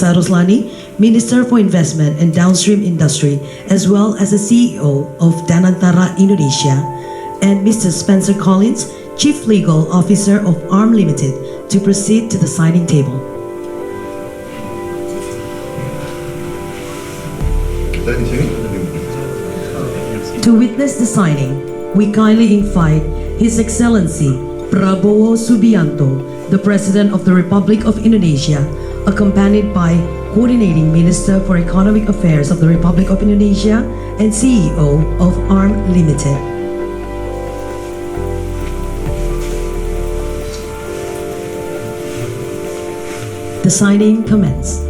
Asa Roslani, Minister for Investment and Downstream Industry, as well as the CEO of Danantara Indonesia, and Mr. Spencer Collins, Chief Legal Officer of ARM Limited, to proceed to the signing table. To witness the signing, we kindly invite His Excellency Prabowo Subianto, the President of the Republic of Indonesia, accompanied by Coordinating Minister for Economic Affairs of the Republic of Indonesia and CEO of ARM Limited. The signing commenced.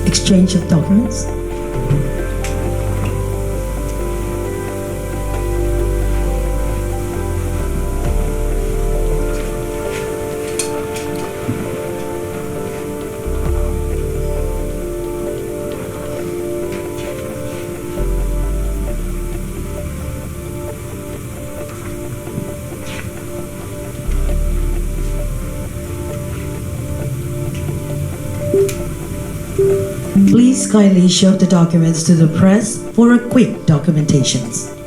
Exchange of documents. Please kindly show the documents to the press for a quick documentations.